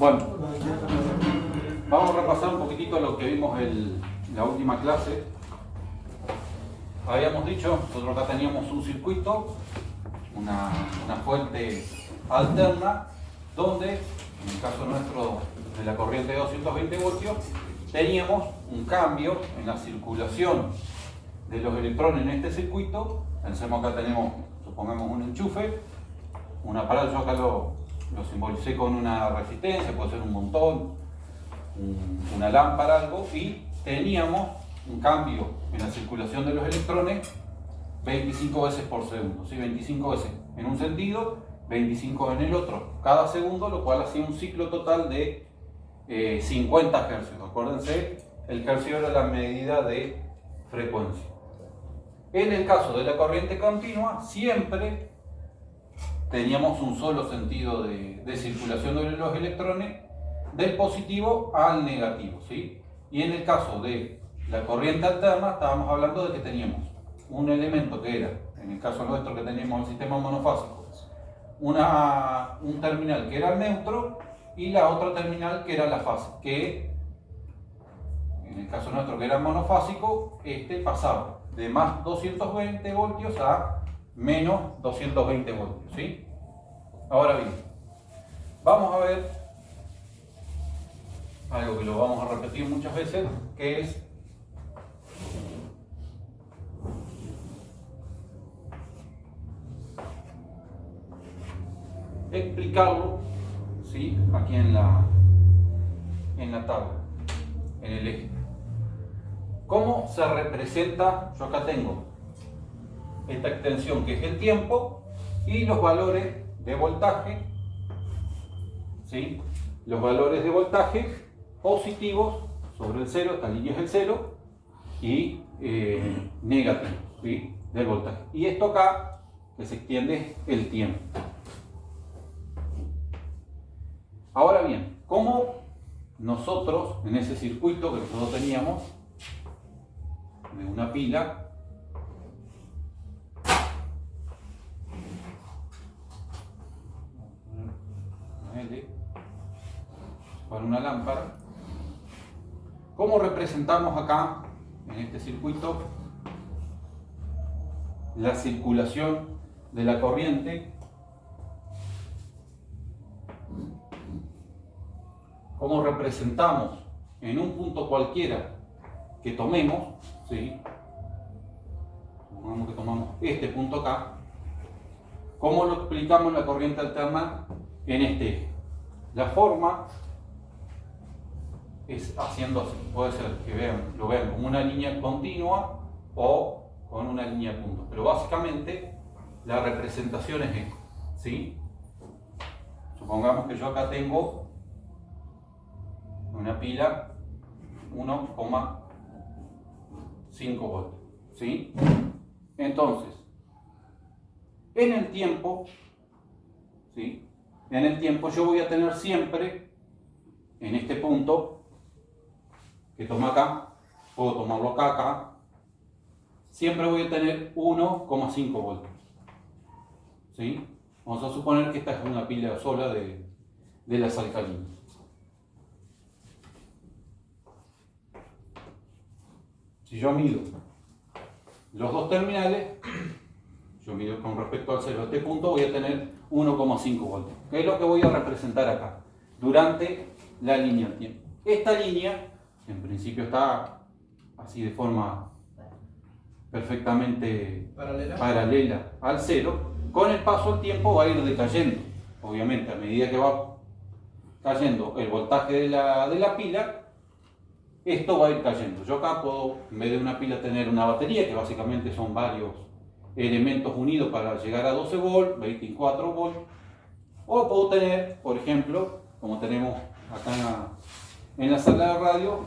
Bueno, vamos a repasar un poquitito lo que vimos en la última clase. Habíamos dicho, nosotros acá teníamos un circuito, una fuente alterna, donde, en el caso nuestro de la corriente de 220 voltios, teníamos un cambio en la circulación de los electrones en este circuito. Pensemos acá tenemos, supongamos, un enchufe, un aparato. Yo acá lo simbolicé con una resistencia, puede ser un montón, una lámpara, algo, y teníamos un cambio en la circulación de los electrones 25 veces por segundo, ¿sí? 25 veces en un sentido, 25 en el otro, cada segundo, lo cual hacía un ciclo total de 50 Hz. Acuérdense, el hercio era la medida de frecuencia. En el caso de la corriente continua, siempre teníamos un solo sentido de circulación de los electrones, del positivo al negativo, ¿sí? Y en el caso de la corriente alterna, estábamos hablando de que teníamos un elemento que era, en el caso nuestro que teníamos el sistema monofásico, un terminal que era el neutro y la otra terminal que era la fase, que en el caso nuestro que era monofásico, pasaba de más 220 voltios a menos 220 voltios, ¿sí? Ahora bien, vamos a ver algo que lo vamos a repetir muchas veces, que es explicarlo, ¿sí? Aquí en la tabla, en el eje. ¿Cómo se representa? Yo acá tengo esta extensión que es el tiempo y los valores de voltaje, ¿sí? Los valores de voltaje positivos sobre el cero, esta línea es el cero, y negativos, ¿sí? Del voltaje. Y esto acá, que se extiende el tiempo. Ahora bien, ¿cómo nosotros, en ese circuito que nosotros teníamos, de una pila, para una lámpara, cómo representamos acá, en este circuito, la circulación de la corriente? ¿Cómo representamos en un punto cualquiera que tomemos, ¿sí? Supongamos que tomamos este punto acá, ¿cómo lo explicamos la corriente alterna en este eje? La forma es haciendo así. Puede ser que lo vean como una línea continua o con una línea de puntos, pero básicamente la representación es esta, ¿sí? Supongamos que yo acá tengo una pila 1,5 voltios, ¿sí? Entonces, en el tiempo, ¿sí? En el tiempo yo voy a tener siempre, en este punto que toma acá, puedo tomarlo acá, siempre voy a tener 1,5 voltios, ¿sí? Vamos a suponer que esta es una pila sola de las alcalinas. Si yo mido los dos terminales, yo mido con respecto al cero a este punto, voy a tener 1,5 voltios. ¿Qué es lo que voy a representar acá? Durante la línea del tiempo. Esta línea, en principio, está así de forma perfectamente paralela al cero. Con el paso del tiempo va a ir decayendo. Obviamente, a medida que va cayendo el voltaje de la pila, esto va a ir cayendo. Yo acá puedo, en vez de una pila, tener una batería, que básicamente son varios elementos unidos para llegar a 12 volts, 24 volts. O puedo tener, por ejemplo, como tenemos acá en la sala de radio,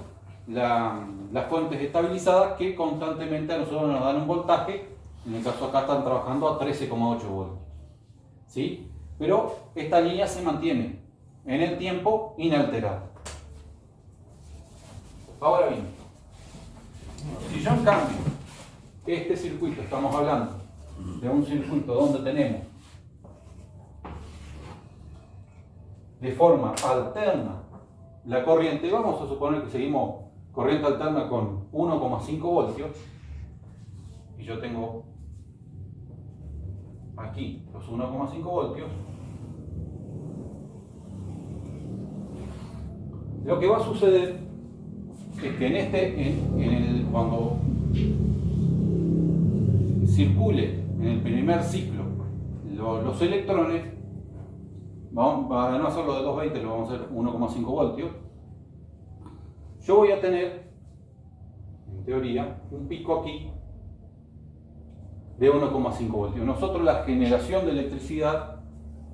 las fuentes estabilizadas que constantemente a nosotros nos dan un voltaje. En el caso acá están trabajando a 13,8 volts, ¿sí? Pero esta línea se mantiene en el tiempo inalterada. Ahora bien, si yo en cambio este circuito, estamos hablando de un circuito donde tenemos de forma alterna la corriente, vamos a suponer que seguimos corriente alterna con 1,5 voltios, y yo tengo aquí los 1,5 voltios, lo que va a suceder es que cuando circule en el primer ciclo los electrones, para no hacerlo de 220, lo vamos a hacer 1,5 voltios, yo voy a tener, en teoría, un pico aquí de 1,5 voltios. Nosotros la generación de electricidad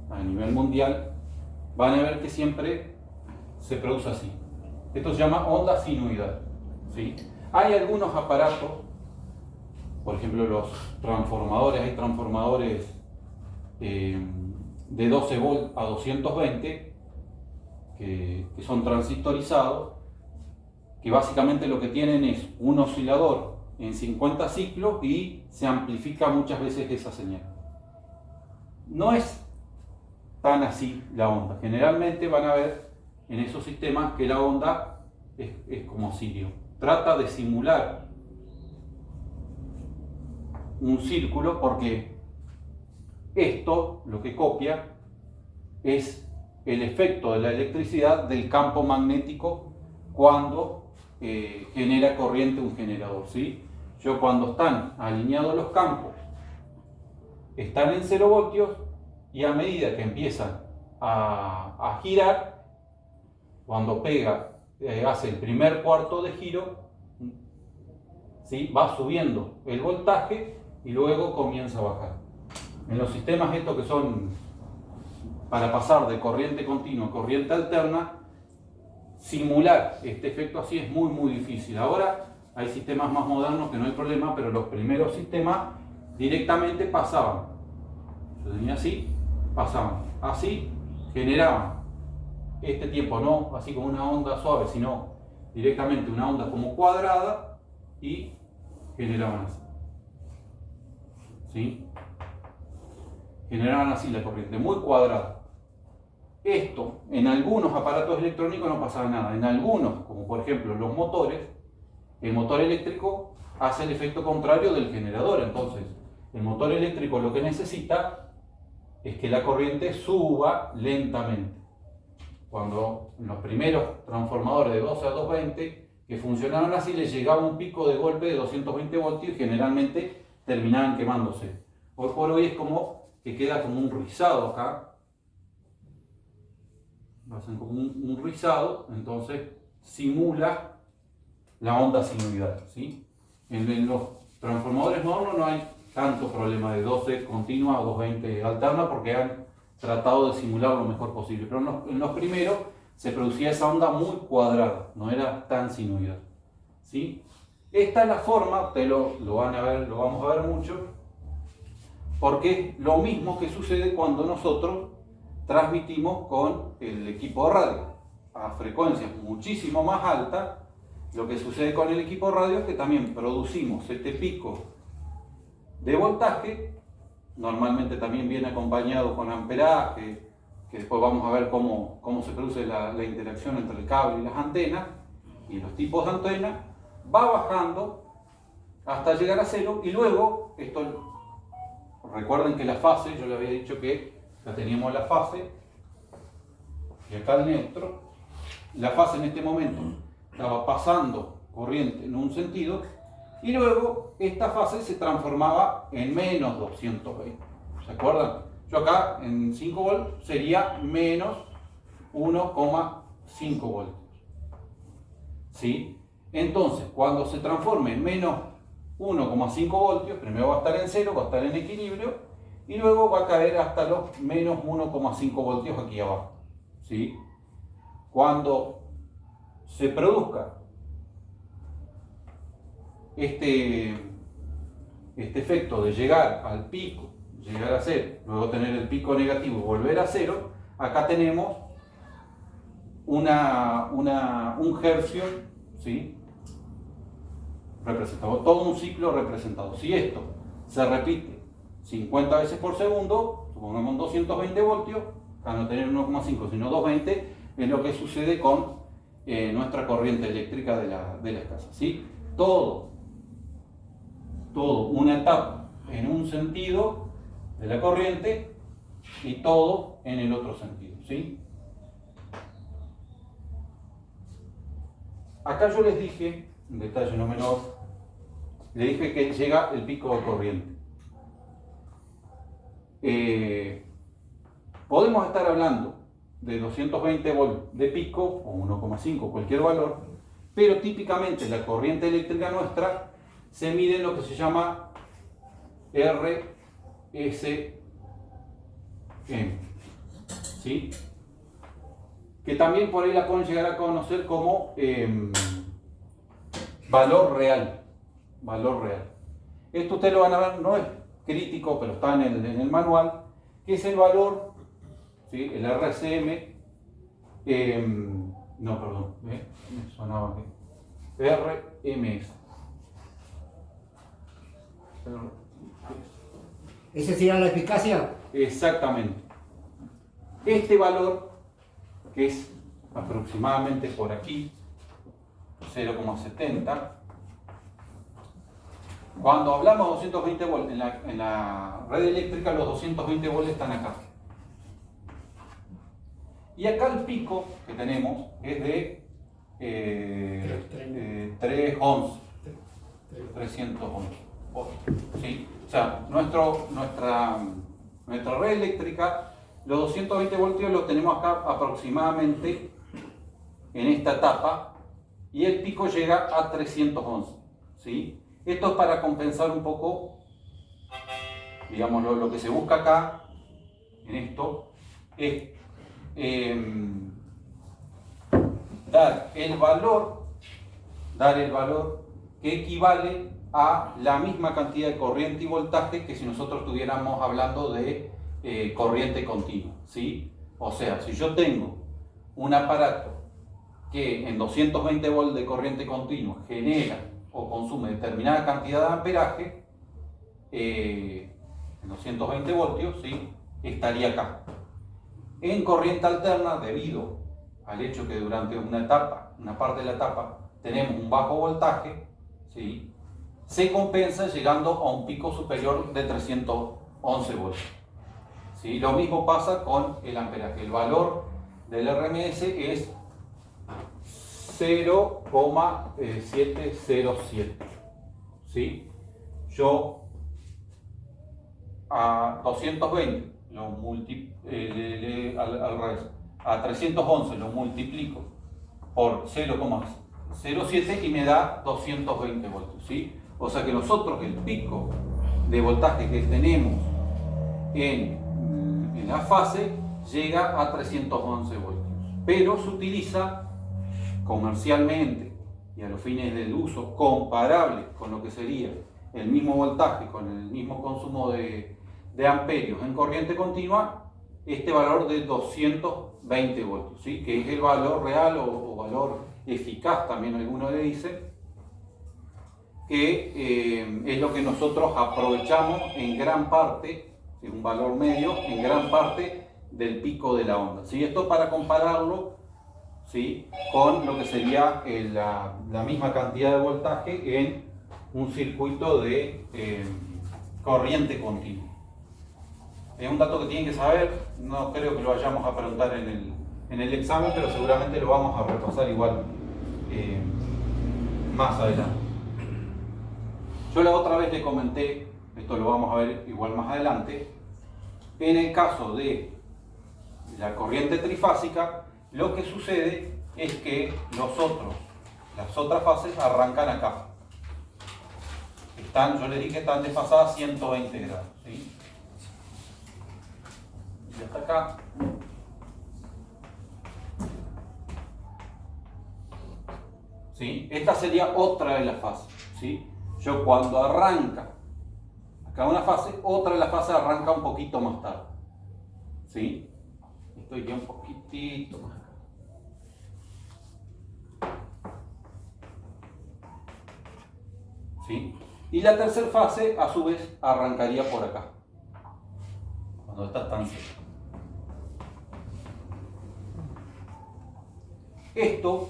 a nivel mundial van a ver que siempre se produce así. Esto se llama onda sinusoidal, ¿sí? Hay algunos aparatos, por ejemplo los transformadores, hay transformadores de 12 volts a 220 que son transistorizados, que básicamente lo que tienen es un oscilador en 50 ciclos y se amplifica muchas veces esa señal. No es tan así la onda. Generalmente van a ver en esos sistemas que la onda es como sirio. Trata de simular un círculo porque esto lo que copia es el efecto de la electricidad del campo magnético cuando genera corriente un generador, ¿sí? Cuando están alineados los campos, están en 0 voltios, y a medida que empiezan a girar, cuando pega, hace el primer cuarto de giro, ¿sí? Va subiendo el voltaje y luego comienza a bajar. En los sistemas estos que son para pasar de corriente continua a corriente alterna, simular este efecto así es muy difícil. Ahora hay sistemas más modernos que no hay problema, pero los primeros sistemas directamente pasaban. Yo tenía así, pasaban así, generaban este tiempo, no así como una onda suave, sino directamente una onda como cuadrada y generaban así. ¿Sí? Generaban así la corriente, muy cuadrada. Esto, en algunos aparatos electrónicos no pasaba nada. En algunos, como por ejemplo los motores, el motor eléctrico hace el efecto contrario del generador. Entonces, el motor eléctrico lo que necesita es que la corriente suba lentamente. Cuando en los primeros transformadores de 12 a 220 que funcionaban así, les llegaba un pico de golpe de 220 voltios y generalmente terminaban quemándose. Hoy por hoy es como que queda como un rizado acá. Hacen como un rizado, entonces simula la onda sinusoidal, ¿sí? En los transformadores modernos no hay tanto problema de 12 continua a 220 alterna porque han tratado de simular lo mejor posible, pero en los primeros se producía esa onda muy cuadrada, no era tan sinusoidal, ¿sí? Esta es la forma, ustedes lo van a ver, lo vamos a ver mucho, porque es lo mismo que sucede cuando nosotros transmitimos con el equipo de radio a frecuencias muchísimo más altas. Lo que sucede con el equipo de radio es que también producimos este pico de voltaje, normalmente también viene acompañado con amperaje, que después vamos a ver cómo se produce la interacción entre el cable y las antenas y los tipos de antenas, va bajando hasta llegar a 0 y luego, recuerden que la fase, yo les había dicho que ya teníamos la fase, y acá el neutro. La fase en este momento estaba pasando corriente en un sentido, y luego esta fase se transformaba en menos 220. ¿Se acuerdan? Yo acá en 5 volts sería menos 1,5 voltios. ¿Sí? Entonces, cuando se transforme en menos 1,5 voltios, primero va a estar en 0, va a estar en equilibrio, y luego va a caer hasta los menos 1,5 voltios aquí abajo, ¿sí? Cuando se produzca este efecto de llegar al pico, llegar a 0, luego tener el pico negativo y volver a 0, acá tenemos un hercio, ¿sí? Representado, todo un ciclo representado. Si esto se repite 50 veces por segundo, supongamos 220 voltios, a no tener 1,5 sino 220, es lo que sucede con nuestra corriente eléctrica de las casas, ¿sí? Todo, una etapa en un sentido de la corriente y todo en el otro sentido, ¿sí? Acá yo les dije, un detalle no menor, le dije que llega el pico de corriente. Podemos estar hablando de 220 volts de pico o 1,5, cualquier valor, pero típicamente la corriente eléctrica nuestra se mide en lo que se llama RSM, ¿sí? Que también por ahí la pueden llegar a conocer como valor real. Esto ustedes lo van a ver, no es crítico, pero está en el manual, que es el valor, ¿sí? El RSM, no, perdón, me sonaba aquí, RMS. ¿Ese sería la eficacia? Exactamente. Este valor, que es aproximadamente por aquí, 0,70, cuando hablamos de 220 volts en la red eléctrica, los 220 volts están acá. Y acá el pico que tenemos es de 311, 311 volts, ¿sí? O sea, nuestra red eléctrica, los 220 voltios los tenemos acá aproximadamente en esta etapa y el pico llega a 311, ¿sí? Esto es para compensar un poco, digamos, lo que se busca acá, en esto, es dar el valor que equivale a la misma cantidad de corriente y voltaje que si nosotros estuviéramos hablando de corriente continua, ¿sí? O sea, si yo tengo un aparato que en 220 volts de corriente continua genera o consume determinada cantidad de amperaje, en 220 voltios, ¿sí? Estaría acá. En corriente alterna, debido al hecho que durante una parte de la etapa, tenemos un bajo voltaje, ¿sí? Se compensa llegando a un pico superior de 311 volts, ¿sí? Lo mismo pasa con el amperaje. El valor del RMS es 0,707, ¿sí? Yo a 220 al revés, a 311 lo multiplico por 0,07 y me da 220 voltios, ¿sí? O sea que nosotros el pico de voltaje que tenemos en la fase llega a 311 voltios, pero se utiliza comercialmente y a los fines del uso comparable con lo que sería el mismo voltaje, con el mismo consumo de amperios en corriente continua, este valor de 220 voltios, ¿sí? Que es el valor real o valor eficaz, también algunos le dicen, que es lo que nosotros aprovechamos en gran parte, es un valor medio, en gran parte del pico de la onda, ¿sí? Esto para compararlo, ¿sí? Con lo que sería la misma cantidad de voltaje en un circuito de corriente continua. Es un dato que tienen que saber, no creo que lo vayamos a preguntar en el examen, pero seguramente lo vamos a repasar igual más adelante. Yo la otra vez le comenté, esto lo vamos a ver igual más adelante, en el caso de la corriente trifásica, lo que sucede es que las otras fases arrancan acá. Yo les dije que están desfasadas 120 grados, ¿sí? Y hasta acá. ¿Sí? Esta sería otra de las fases, ¿sí? Yo cuando arranca acá una fase, otra de las fases arranca un poquito más tarde, ¿sí? Estoy ya un poquitito más acá. ¿Sí? Y la tercera fase, a su vez, arrancaría por acá, cuando está tan seco. Esto,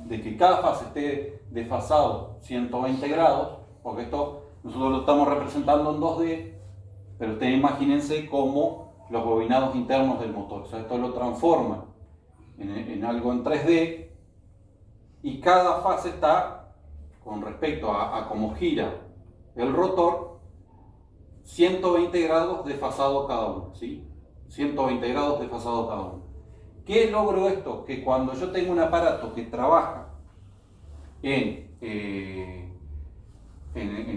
de que cada fase esté desfasado 120 grados, porque esto nosotros lo estamos representando en 2D, pero ustedes imagínense como los bobinados internos del motor. O sea, esto lo transforma en algo en 3D, y cada fase está, con respecto a cómo gira el rotor, 120 grados desfasado cada uno, ¿sí? 120 grados desfasado cada uno. ¿Qué logro esto? Que cuando yo tengo un aparato que trabaja en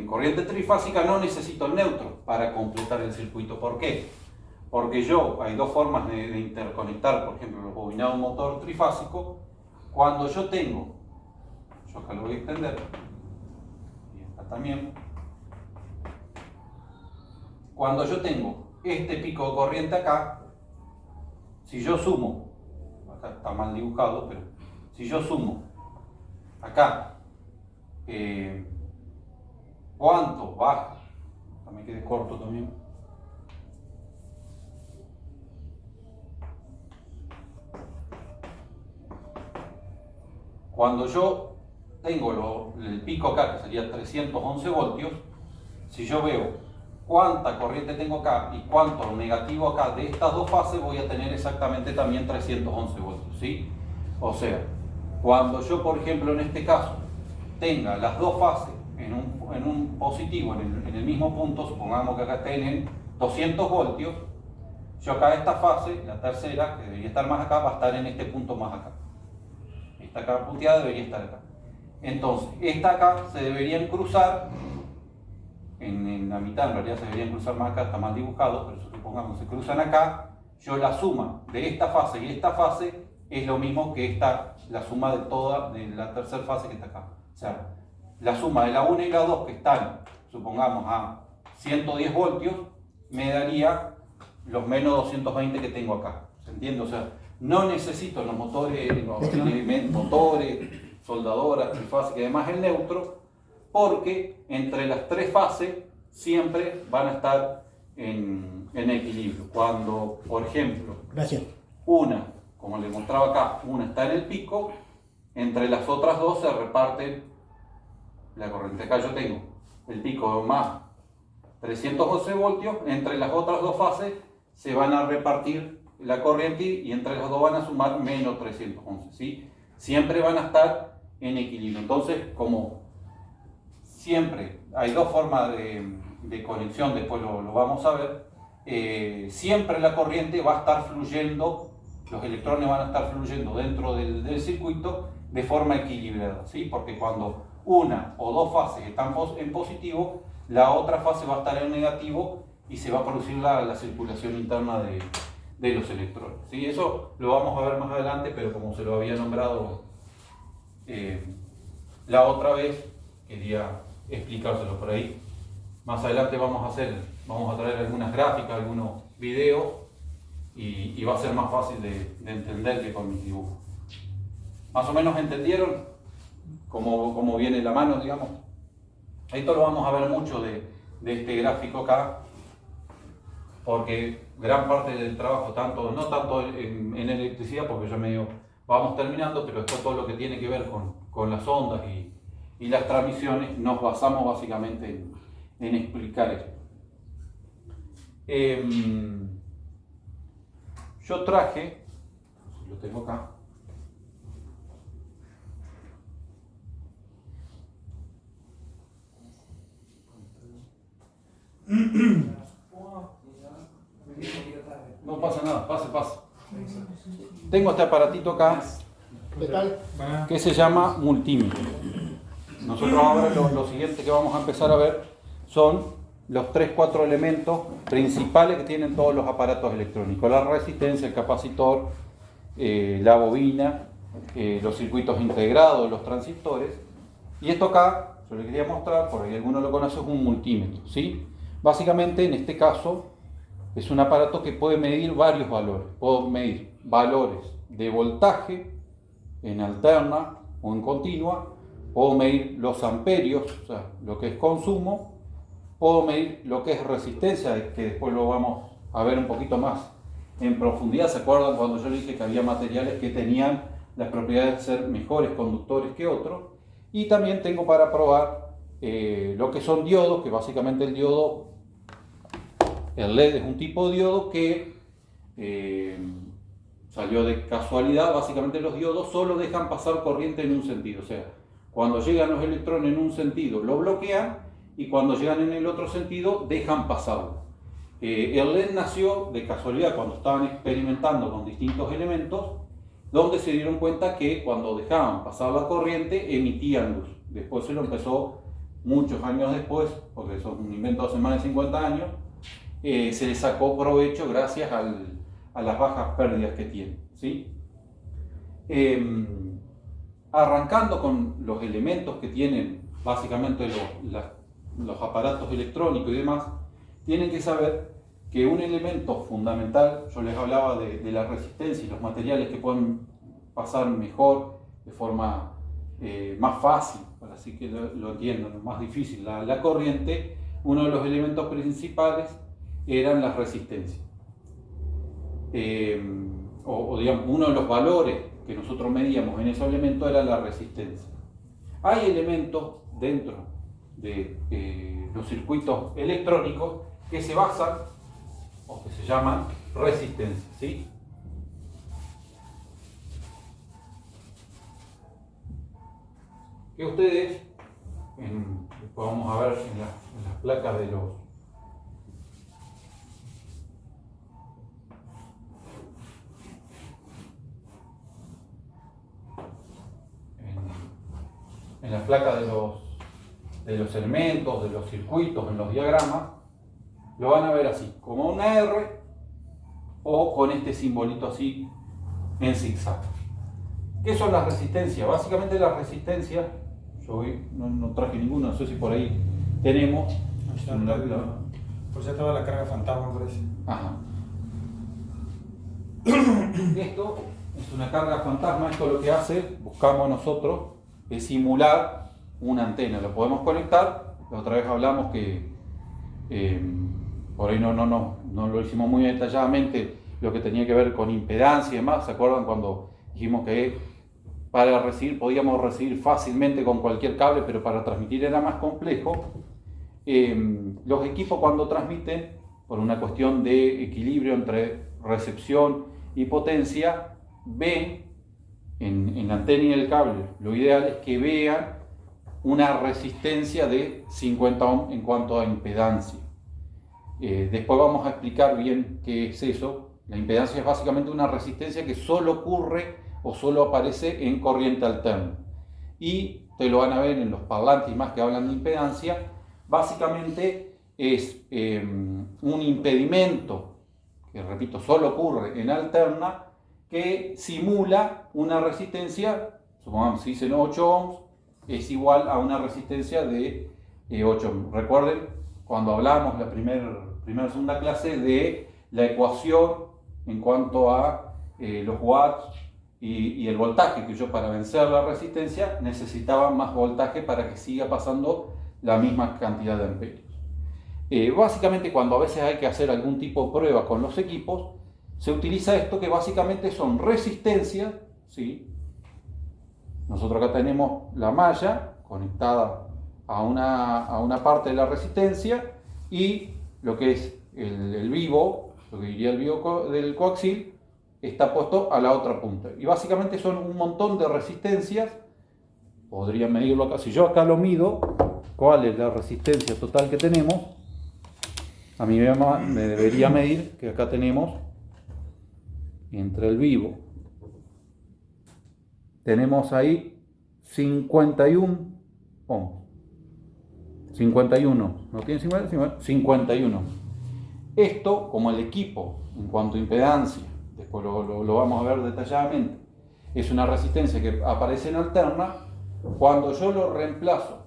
corriente trifásica, no necesito el neutro para completar el circuito. ¿Por qué? Porque hay dos formas de interconectar, por ejemplo, los bobinados motor trifásico. Cuando yo acá lo voy a extender, y acá también. Cuando yo tengo este pico de corriente acá, si yo sumo, acá está mal dibujado, pero si yo sumo acá, ¿cuánto baja? Acá me quedé corto también. Cuando yo tengo el pico acá, que sería 311 voltios, si yo veo cuánta corriente tengo acá y cuánto negativo acá de estas dos fases, voy a tener exactamente también 311 voltios, ¿sí? O sea, cuando yo, por ejemplo, en este caso, tenga las dos fases en un positivo, en el mismo punto, supongamos que acá estén en 200 voltios, yo acá esta fase, la tercera, que debería estar más acá, va a estar en este punto más acá. Esta acá punteada debería estar acá. Entonces, esta acá se deberían cruzar en la mitad, en realidad se deberían cruzar más acá, está mal dibujado, pero supongamos se cruzan acá. Yo la suma de esta fase y esta fase es lo mismo que la suma de la tercera fase que está acá. O sea, la suma de la 1 y la 2, que están, supongamos, a 110 voltios, me daría los menos 220 que tengo acá. ¿Se entiende? O sea, no necesito los motores, soldadoras, trifásicas y demás, el neutro, porque entre las tres fases siempre van a estar en equilibrio. Cuando, por ejemplo, una, como les mostraba acá, una está en el pico, entre las otras dos se reparten la corriente. Acá yo tengo el pico más 311 voltios, entre las otras dos fases se van a repartir la corriente y entre las dos van a sumar menos 311, ¿sí? Siempre van a estar en equilibrio. Entonces, como siempre hay dos formas de conexión, después lo vamos a ver, siempre la corriente va a estar fluyendo, los electrones van a estar fluyendo dentro del circuito de forma equilibrada, ¿sí? Porque cuando una o dos fases están en positivo, la otra fase va a estar en negativo y se va a producir la circulación interna de los electrones, ¿sí? Eso lo vamos a ver más adelante, pero como se lo había nombrado la otra vez, quería explicárselo por ahí. Más adelante vamos a traer algunas gráficas, algunos videos, y va a ser más fácil de entender que con mis dibujos. ¿Más o menos entendieron cómo viene la mano, digamos? Esto lo vamos a ver mucho de este gráfico acá, porque gran parte del trabajo, no tanto en electricidad, porque ya medio vamos terminando, pero después todo lo que tiene que ver con las ondas y las transmisiones, nos basamos básicamente en explicar esto. Yo traje, lo tengo acá, no pasa nada, pase. Tengo este aparatito acá, que se llama multímetro. Nosotros ahora lo siguiente que vamos a empezar a ver son los 3-4 elementos principales que tienen todos los aparatos electrónicos: la resistencia, el capacitor, la bobina, los circuitos integrados, los transistores. Y esto acá, yo les quería mostrar, por ahí alguno lo conoce, es un multímetro, ¿sí? Básicamente, en este caso, es un aparato que puede medir varios valores. Puedo medir valores de voltaje en alterna o en continua, puedo medir los amperios, o sea, lo que es consumo, puedo medir lo que es resistencia, que después lo vamos a ver un poquito más en profundidad. ¿Se acuerdan cuando yo les dije que había materiales que tenían las propiedades de ser mejores conductores que otros. Y también tengo para probar lo que son diodos, que básicamente el diodo, el LED es un tipo de diodo que salió de casualidad. Básicamente los diodos solo dejan pasar corriente en un sentido, o sea, cuando llegan los electrones en un sentido lo bloquean y cuando llegan en el otro sentido dejan pasarlo. El LED nació de casualidad cuando estaban experimentando con distintos elementos, donde se dieron cuenta que cuando dejaban pasar la corriente emitían luz. Después se lo empezó, muchos años después, porque eso es un invento hace más de 50 años, se le sacó provecho gracias a las bajas pérdidas que tiene, ¿sí? Arrancando con los elementos que tienen básicamente los aparatos electrónicos y demás, tienen que saber que un elemento fundamental, yo les hablaba de la resistencia y los materiales que pueden pasar mejor, de forma más fácil, para así que lo entiendan, más difícil, la corriente. Uno de los elementos principales eran las resistencias. O digamos, uno de los valores que nosotros medíamos en esos elementos era la resistencia. Hay elementos dentro de los circuitos electrónicos que se basan o que se llaman resistencias, ¿sí? Que ustedes, después vamos a ver en las placas de los en las placas de los elementos, de los circuitos, en los diagramas, lo van a ver así, como una R o con este simbolito así en zigzag. ¿Qué son las resistencias? Básicamente las resistencias, yo no traje ninguno, no sé si por ahí tenemos. Por si estaba la carga fantasma, parece. Ajá. Esto es una carga fantasma. Esto lo que hace, buscamos nosotros, es simular una antena. Lo podemos conectar. La otra vez hablamos que por ahí no lo hicimos muy detalladamente, lo que tenía que ver con impedancia y demás. ¿Se acuerdan cuando dijimos que para recibir podíamos recibir fácilmente con cualquier cable, pero para transmitir era más complejo? Los equipos, cuando transmiten, por una cuestión de equilibrio entre recepción y potencia, ven en la antena y el cable, lo ideal es que vean una resistencia de 50 ohms en cuanto a impedancia. Después vamos a explicar bien qué es eso. La impedancia es básicamente una resistencia que solo ocurre o solo aparece en corriente alterna. Y ustedes lo van a ver en los parlantes y más que hablan de impedancia. Básicamente es un impedimento que, repito, solo ocurre en alterna, que simula una resistencia, supongamos si dicen 8 ohms, es igual a una resistencia de 8 ohms. Recuerden cuando hablamos la primera segunda clase de la ecuación en cuanto a los watts y el voltaje, que yo para vencer la resistencia necesitaba más voltaje para que siga pasando la misma cantidad de amperios. Básicamente cuando a veces hay que hacer algún tipo de prueba con los equipos, se utiliza esto que básicamente son resistencias, ¿sí? Nosotros acá tenemos la malla conectada a una parte de la resistencia y lo que es el vivo, lo que diría el vivo del coaxil, está puesto a la otra punta. Y básicamente son un montón de resistencias. Podrían medirlo acá. Si yo acá lo mido, ¿cuál es la resistencia total que tenemos? A mí me debería medir que acá tenemos, entre el vivo, tenemos ahí 51 ohms. 51, ¿no tiene 50? 51. Esto, como el equipo, en cuanto a impedancia, después lo vamos a ver detalladamente, es una resistencia que aparece en alterna. Cuando yo lo reemplazo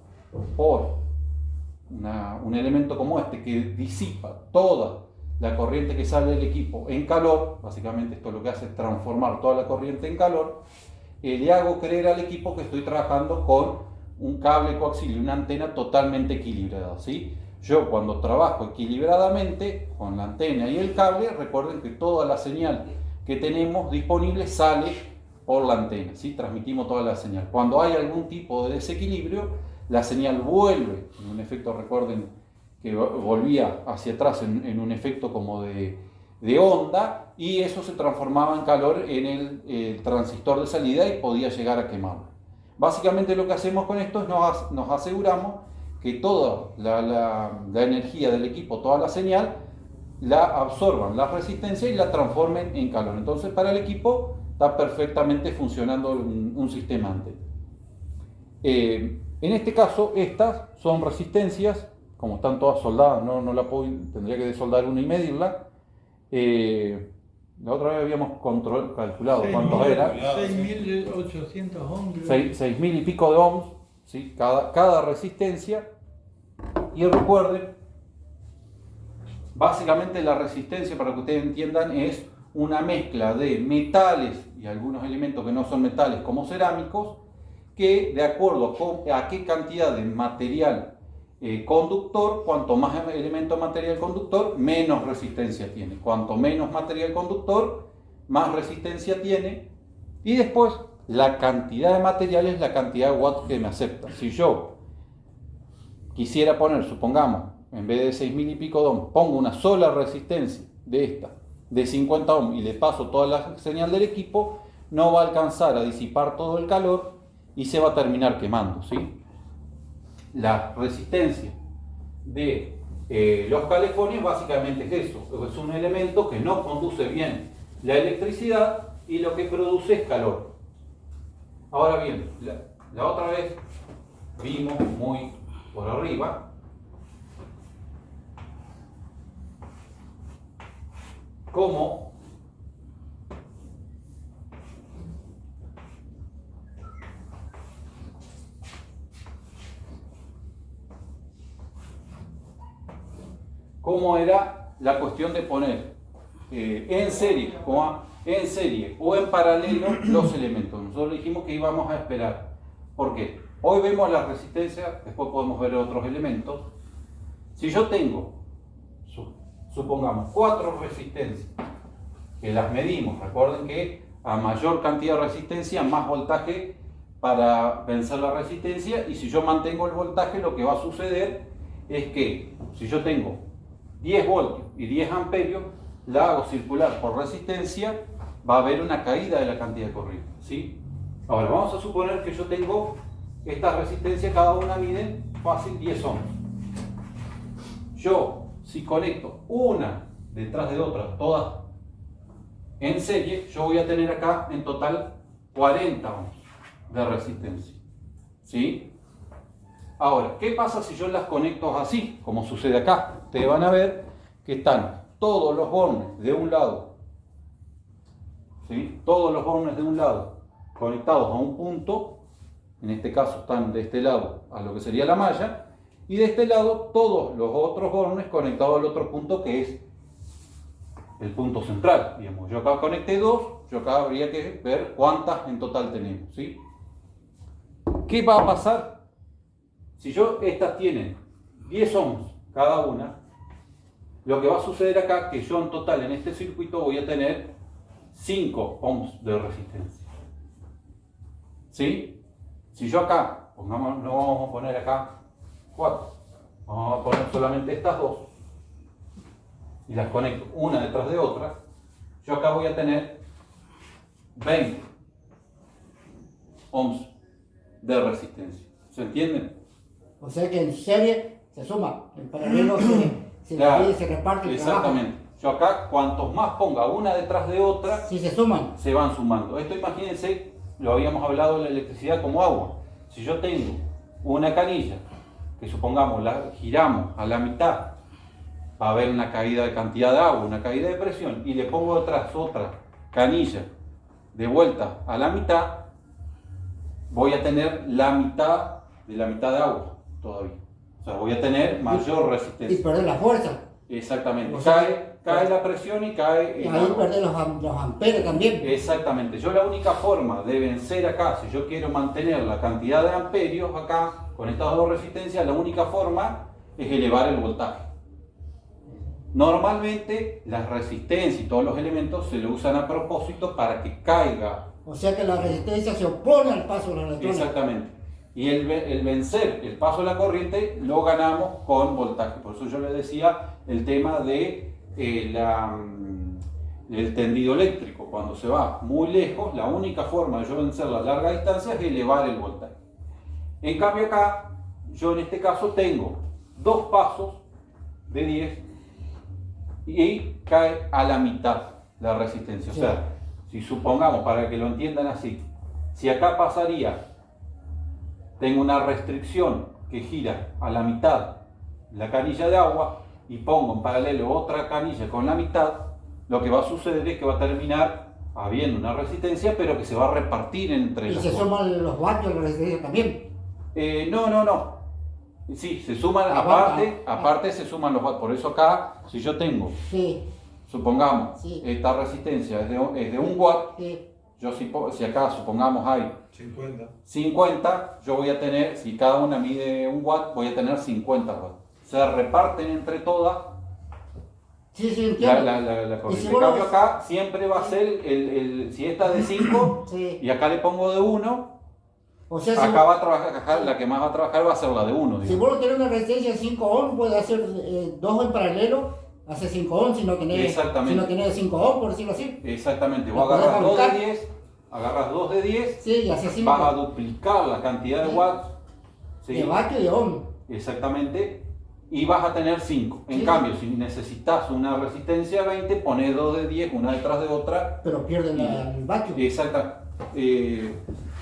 por un elemento como este que disipa toda la corriente que sale del equipo en calor, básicamente esto lo que hace es transformar toda la corriente en calor, le hago creer al equipo que estoy trabajando con un cable coaxial y una antena totalmente equilibrada, ¿sí? Yo cuando trabajo equilibradamente con la antena y el cable, recuerden que toda la señal que tenemos disponible sale por la antena, ¿sí? Transmitimos toda la señal. Cuando hay algún tipo de desequilibrio, la señal vuelve, en un efecto, recuerden que volvía hacia atrás en un efecto como de onda, y eso se transformaba en calor en el transistor de salida y podía llegar a quemarlo. Básicamente lo que hacemos con esto es nos aseguramos que toda la energía del equipo, toda la señal, la absorban la resistencia y la transformen en calor. Entonces para el equipo está perfectamente funcionando un sistema antena. En este caso, estas son resistencias, como están todas soldadas, no la puedo, tendría que desoldar una y medirla. La otra vez habíamos calculado cuántos era. 6.800 ohms. 6.000 y pico de ohms, ¿sí? cada resistencia. Y recuerden, básicamente la resistencia, para que ustedes entiendan, es una mezcla de metales y algunos elementos que no son metales, como cerámicos, que de acuerdo a qué cantidad de material conductor, cuanto más elemento material conductor, menos resistencia tiene. Cuanto menos material conductor, más resistencia tiene. Y después, la cantidad de material es la cantidad de watts que me acepta. Si yo quisiera poner, supongamos, en vez de 6.000 y pico de ohms, pongo una sola resistencia de esta, de 50 ohms, y le paso toda la señal del equipo, no va a alcanzar a disipar todo el calor y se va a terminar quemando, ¿sí? La resistencia de los calefones básicamente es eso, es un elemento que no conduce bien la electricidad y lo que produce es calor. Ahora bien, la otra vez vimos muy por arriba cómo era la cuestión de poner en serie o en paralelo los elementos. Nosotros dijimos que íbamos a esperar. ¿Por qué? Hoy vemos las resistencias, después podemos ver otros elementos. Si yo tengo, supongamos, 4 resistencias, que las medimos, recuerden que a mayor cantidad de resistencia, más voltaje para vencer la resistencia, y si yo mantengo el voltaje, lo que va a suceder es que si yo tengo 10 voltios y 10 amperios, la hago circular por resistencia, va a haber una caída de la cantidad de corriente, ¿sí? Ahora vamos a suponer que yo tengo estas resistencias, cada una mide fácil 10 ohms. Yo, si conecto una detrás de otra, todas en serie, yo voy a tener acá en total 40 ohms de resistencia, ¿sí? Ahora, ¿qué pasa si yo las conecto así, como sucede acá? Ustedes van a ver que están todos los bornes de un lado, ¿sí? Todos los bornes de un lado conectados a un punto, en este caso están de este lado a lo que sería la malla, y de este lado todos los otros bornes conectados al otro punto, que es el punto central. Digamos, yo acá conecté 2, yo acá habría que ver cuántas en total tenemos, ¿sí? ¿Qué va a pasar? Si estas tienen 10 ohms cada una, lo que va a suceder acá es que yo en total en este circuito voy a tener 5 ohms de resistencia, ¿sí? Si yo acá, no vamos a poner acá 4, vamos a poner solamente estas 2 y las conecto una detrás de otra, yo acá voy a tener 20 ohms de resistencia. ¿Se entienden? O sea que en serie se suma, en paralelo se Claro, divide, se reparte el trabajo. exactamente. Yo acá, cuantos más ponga una detrás de otra, Si se suman. se van sumando. Esto, imagínense, lo habíamos hablado de la electricidad como agua. Si yo tengo una canilla, que supongamos la giramos a la mitad, va a haber una caída de cantidad de agua, una caída de presión, y le pongo detrás otra canilla de vuelta a la mitad, voy a tener la mitad de agua todavía. O sea, voy a tener mayor Y resistencia. perder la fuerza. Exactamente. O sea, Cae la presión y cae Y el ahí agua. perder los amperes también. Exactamente. Yo la única forma de vencer acá, si yo quiero mantener la cantidad de amperios acá, con estas dos resistencias, la única forma es elevar el voltaje. Normalmente las resistencias y todos los elementos se lo usan a propósito para que caiga O sea que la resistencia se opone al paso de los electrones. Exactamente. Y el vencer el paso de la corriente lo ganamos con voltaje. Por eso yo le decía el tema de el tendido eléctrico. Cuando se va muy lejos, la única forma de yo vencer la larga distancia es elevar el voltaje. En cambio acá, yo en este caso tengo 2 pasos de 10 y cae a la mitad la resistencia. O sea, si supongamos, para que lo entiendan así, si acá pasaría, tengo una restricción que gira a la mitad la canilla de agua y pongo en paralelo otra canilla con la mitad, lo que va a suceder es que va a terminar habiendo una resistencia, pero que se va a repartir entre ¿Y los se dos. suman los vatios de la resistencia también? No. Sí, se suman, aparte se suman los vatios. Por eso acá, si yo tengo, Sí, supongamos, Sí. esta resistencia es de 1 watt, sí. yo si acá supongamos hay 50, yo voy a tener, si cada una mide 1 watt, voy a tener 50 watts. Se reparten entre todas Sí, la entiendo. corriente. si En vos cambio lo- acá siempre va a ser, si esta es de 5 Sí. y acá le pongo de 1, O sea, si, acá va a trabajar, la que más va a trabajar va a ser la de 1. si vos no tenés una resistencia de 5 ohm, puedes hacer 2 en paralelo, hace 5 ohm si no tenés, Exactamente. 5 ohm, por decirlo así. Exactamente, Lo vos agarras podés 2 de buscar. 10, agarras 2 de 10, Sí, y hace 5 vas a duplicar la cantidad de Sí. watts. ¿sí? de vatio y de ohm. Exactamente, y vas a tener 5. En Sí. cambio, si necesitas una resistencia 20, pones 2 de 10, una detrás de otra. Pero pierden el vatio. Exacta.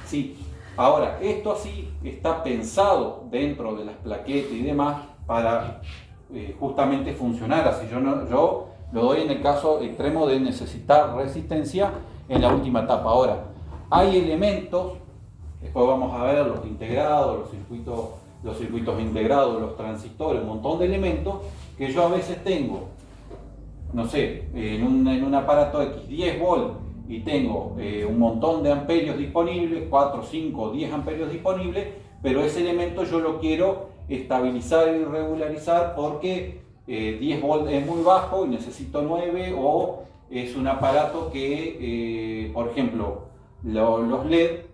Sí. Ahora, esto así está pensado dentro de las plaquetas y demás para justamente funcionar así. Yo lo doy en el caso extremo de necesitar resistencia en la última etapa. Ahora, hay elementos, después vamos a ver los integrados, los circuitos integrados, los transistores, un montón de elementos que yo a veces tengo, no sé, en un aparato X 10 volt y tengo un montón de amperios disponibles, 4, 5, 10 amperios disponibles, pero ese elemento yo lo quiero estabilizar y regularizar porque 10 volt es muy bajo y necesito 9, o es un aparato que, por ejemplo, los LED,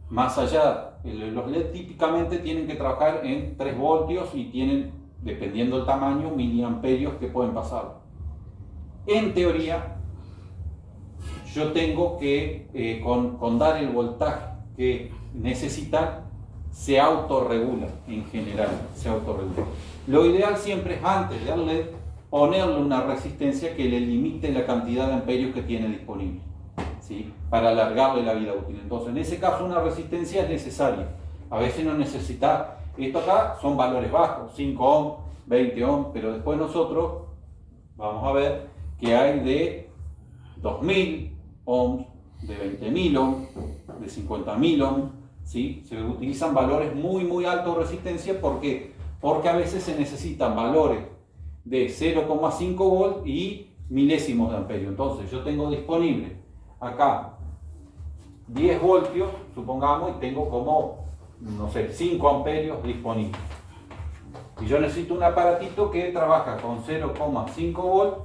más allá, los LED típicamente tienen que trabajar en 3 voltios y tienen, dependiendo del tamaño, miliamperios que pueden pasar. En teoría, yo tengo que, con dar el voltaje que necesitan, se autorregula en general, se autorregula. Lo ideal siempre es, antes del LED, ponerle una resistencia que le limite la cantidad de amperios que tiene disponible, ¿sí? Para alargarle la vida útil. Entonces, en ese caso, una resistencia es necesaria. A veces no necesita. Esto acá son valores bajos, 5 ohm, 20 ohm, pero después nosotros vamos a ver que hay de 2000 ohms, de 20.000 ohms, de 50.000 ohms, ¿sí? Se utilizan valores muy altos de resistencia. ¿Por qué? Porque a veces se necesitan valores de 0,5 volt y milésimos de amperio. Entonces yo tengo disponible acá 10 voltios, supongamos, y tengo como, no sé, 5 amperios disponibles. Y yo necesito un aparatito que trabaja con 0,5 volt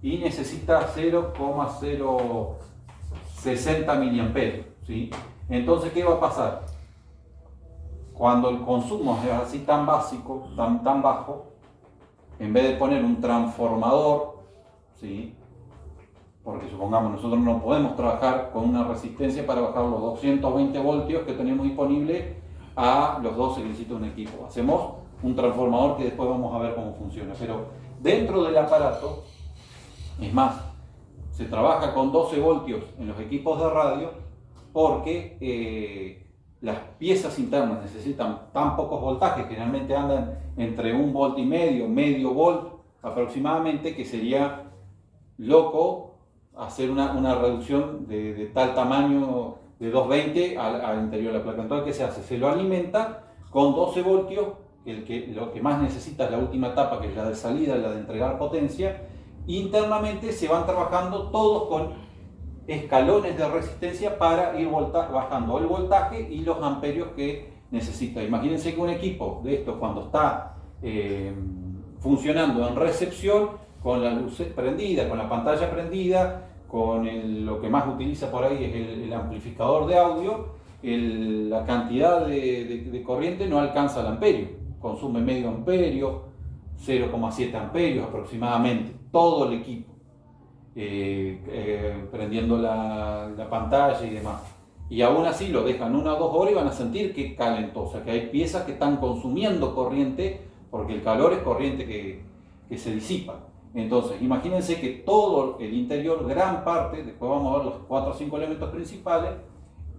y necesita 0,060 miliamperios, ¿sí? Entonces, ¿qué va a pasar? Cuando el consumo es así tan básico, tan bajo, en vez de poner un transformador, ¿sí? Porque supongamos, nosotros no podemos trabajar con una resistencia para bajar los 220 voltios que tenemos disponibles a los 12 que necesita un equipo. Hacemos un transformador que después vamos a ver cómo funciona. Pero dentro del aparato, es más, se trabaja con 12 voltios en los equipos de radio porque las piezas internas necesitan tan pocos voltajes, generalmente andan entre 1,5 volt, medio volt aproximadamente, que sería loco hacer una reducción de tal tamaño de 220 al interior de la placa. Entonces, ¿qué se hace? Se lo alimenta con 12 voltios, lo que más necesita es la última etapa, que es la de salida, la de entregar potencia. Internamente se van trabajando todos con escalones de resistencia para ir bajando el voltaje y los amperios que necesita. Imagínense que un equipo de estos, cuando está funcionando en recepción, con la luz prendida, con la pantalla prendida, lo que más utiliza por ahí es el amplificador de audio, la cantidad de corriente no alcanza el amperio, consume medio amperio, 0,7 amperios aproximadamente, todo el equipo, prendiendo la pantalla y demás. Y aún así lo dejan 1 o 2 horas y van a sentir que calentó, o sea que hay piezas que están consumiendo corriente, porque el calor es corriente que se disipa. Entonces, imagínense que todo el interior, gran parte, después vamos a ver los 4 o 5 elementos principales,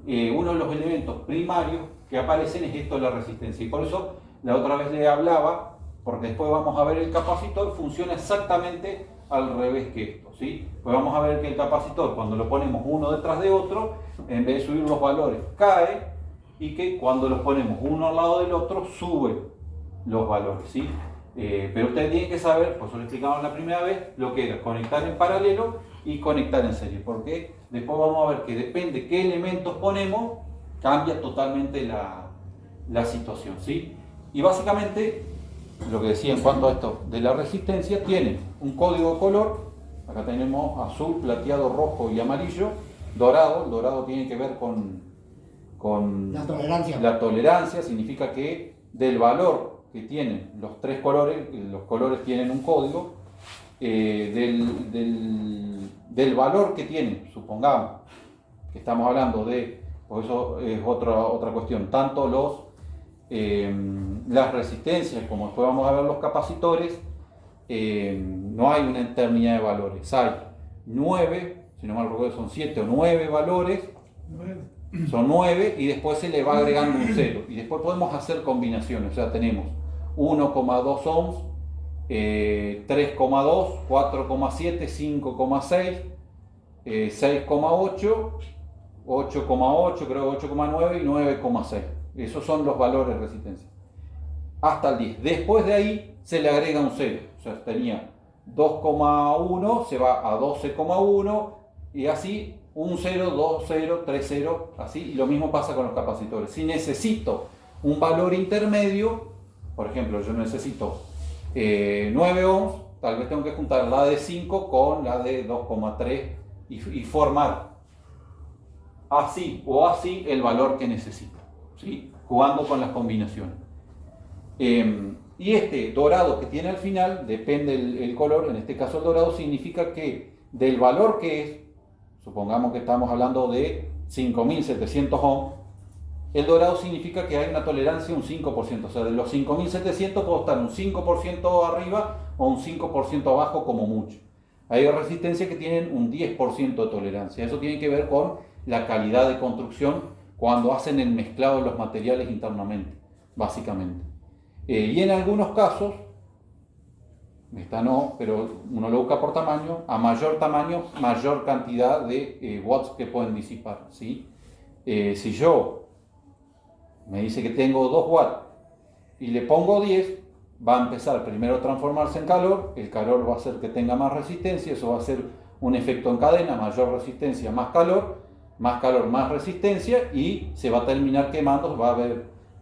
uno de los elementos primarios que aparecen es esto de la resistencia. Y por eso la otra vez le hablaba, porque después vamos a ver el capacitor, funciona exactamente al revés que esto, ¿sí? Pues vamos a ver que el capacitor, cuando lo ponemos uno detrás de otro, en vez de subir los valores, cae, y que cuando los ponemos uno al lado del otro, sube los valores, ¿sí? Pero ustedes tienen que saber, por eso lo explicaban la primera vez, lo que era conectar en paralelo y conectar en serie, porque después vamos a ver que depende qué elementos ponemos, cambia totalmente la situación, ¿sí? Y básicamente, lo que decía en cuanto a esto de la resistencia, tiene un código de color, acá tenemos azul, plateado, rojo y amarillo, dorado. El dorado tiene que ver con la tolerancia, significa que del valor que tienen los 3 colores, los colores tienen un código, del valor que tienen, supongamos que estamos hablando de, por eso es otra cuestión, tanto las resistencias como después vamos a ver los capacitores, no hay una eternidad de valores, hay 9, si no mal recuerdo son 7 o 9 valores, son 9 y después se le va agregando un 0 y después podemos hacer combinaciones, o sea tenemos 1,2 ohms, 3,2, 4,7, 5,6, 6,8, 8,8, creo 8,9 y 9,6. Esos son los valores de resistencia. Hasta el 10. Después de ahí se le agrega un 0. O sea, tenía 2,1, se va a 12,1 y así 1, 0, 2, 0, 3, 0, así. Y lo mismo pasa con los capacitores. Si necesito un valor intermedio, por ejemplo, yo necesito 9 ohms, tal vez tengo que juntar la de 5 con la de 2,3 y formar así o así el valor que necesito, ¿sí? Jugando con las combinaciones. Y este dorado que tiene al final, depende el color, en este caso el dorado significa que del valor que es, supongamos que estamos hablando de 5700 ohms, el dorado significa que hay una tolerancia de un 5%, o sea, de los 5700 puedo estar un 5% arriba o un 5% abajo como mucho. Hay resistencias que tienen un 10% de tolerancia, eso tiene que ver con la calidad de construcción cuando hacen el mezclado de los materiales internamente, básicamente. Y en algunos casos, esta no, pero uno lo busca por tamaño, a mayor tamaño, mayor cantidad de watts que pueden disipar, ¿sí? Si yo me dice que tengo 2 watts y le pongo 10, va a empezar primero a transformarse en calor, el calor va a hacer que tenga más resistencia, eso va a ser un efecto en cadena, mayor resistencia, más calor, más resistencia y se va a terminar quemando, va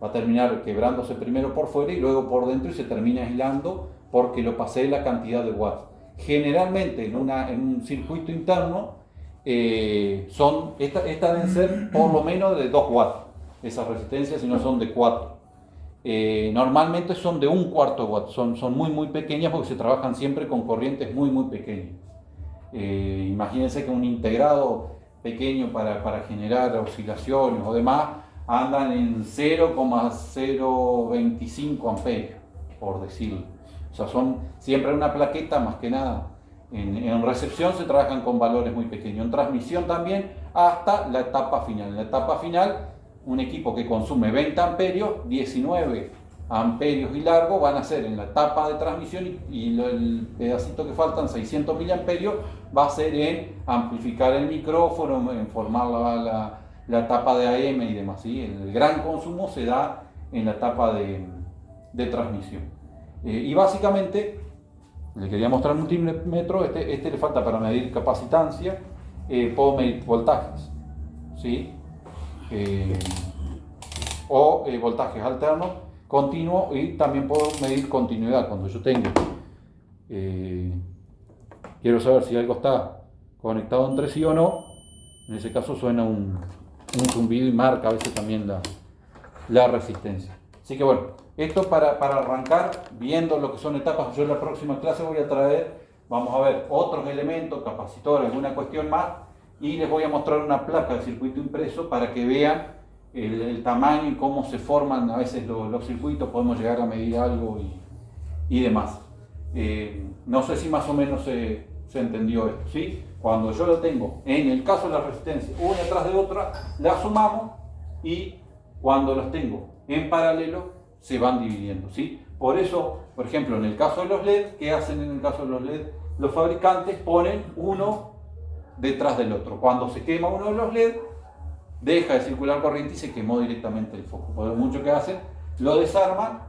a terminar quebrándose primero por fuera y luego por dentro y se termina aislando porque lo pasé la cantidad de watts. Generalmente en un circuito interno estas deben ser por lo menos de 2 watts, esas resistencias, si no son de 4. Normalmente son de 1/4 watt, son muy pequeñas porque se trabajan siempre con corrientes muy pequeñas. Imagínense que un integrado pequeño para generar oscilaciones o demás andan en 0,025 amperios, por decirlo. O sea, son siempre una plaqueta más que nada. En recepción se trabajan con valores muy pequeños, en transmisión también hasta la etapa final. En la etapa final, un equipo que consume 20 amperios, 19 amperios y largo van a ser en la etapa de transmisión y el pedacito que faltan, 600 miliamperios, va a ser en amplificar el micrófono, en formar la etapa de AM y demás, ¿sí? El gran consumo se da en la etapa de transmisión. Y básicamente, le quería mostrar el multímetro, este le falta para medir capacitancia, puedo medir voltajes, ¿sí? O voltajes alternos, continuo, y también puedo medir continuidad. Cuando yo tengo, quiero saber si algo está conectado entre sí o no. En ese caso suena un zumbido y marca a veces también la resistencia. Así que bueno, esto para arrancar viendo lo que son etapas. Yo en la próxima clase voy a traer, vamos a ver otros elementos, capacitores, alguna cuestión más, y les voy a mostrar una placa de circuito impreso para que vean el tamaño y cómo se forman a veces los circuitos. Podemos llegar a medir algo y demás. No sé si más o menos se entendió esto, ¿sí? Cuando yo lo tengo, en el caso de la resistencia, una detrás de otra, la sumamos, y cuando los tengo en paralelo se van dividiendo, ¿sí? Por eso, por ejemplo, en el caso de los LED, ¿qué hacen en el caso de los LED? Los fabricantes ponen uno detrás del otro. Cuando se quema uno de los LED, deja de circular corriente y se quemó directamente el foco. Por mucho que hacen, lo desarman,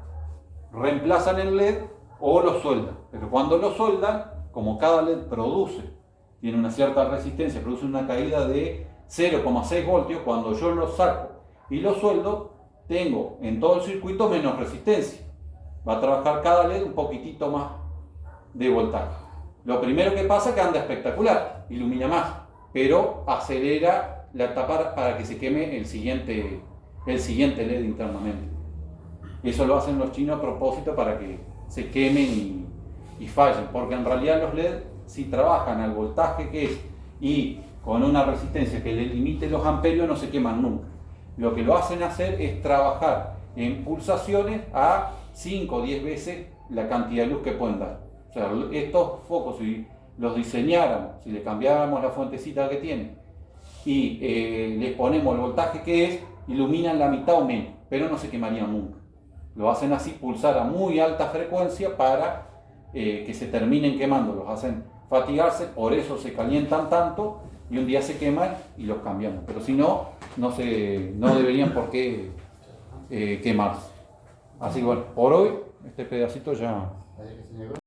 reemplazan el LED o lo sueldan. Pero cuando lo sueldan, como cada LED tiene una cierta resistencia, produce una caída de 0,6 voltios, cuando yo lo saco y lo sueldo, tengo en todo el circuito menos resistencia. Va a trabajar cada LED un poquitito más de voltaje. Lo primero que pasa es que anda espectacular, ilumina más, pero acelera la etapa para que se queme el siguiente LED internamente. Eso lo hacen los chinos a propósito para que se quemen y fallen, porque en realidad los LED, si trabajan al voltaje que es y con una resistencia que le limite los amperios, no se queman nunca. Lo que lo hacen hacer es trabajar en pulsaciones a 5 o 10 veces la cantidad de luz que pueden dar. O sea, estos focos, si los diseñáramos, si le cambiáramos la fuentecita que tienen y les ponemos el voltaje que es, iluminan la mitad o menos, pero no se quemarían nunca. Lo hacen así, pulsar a muy alta frecuencia para que se terminen quemando. Los hacen fatigarse, por eso se calientan tanto y un día se queman y los cambiamos. Pero si no, no deberían por qué quemarse. Así que bueno, por hoy este pedacito ya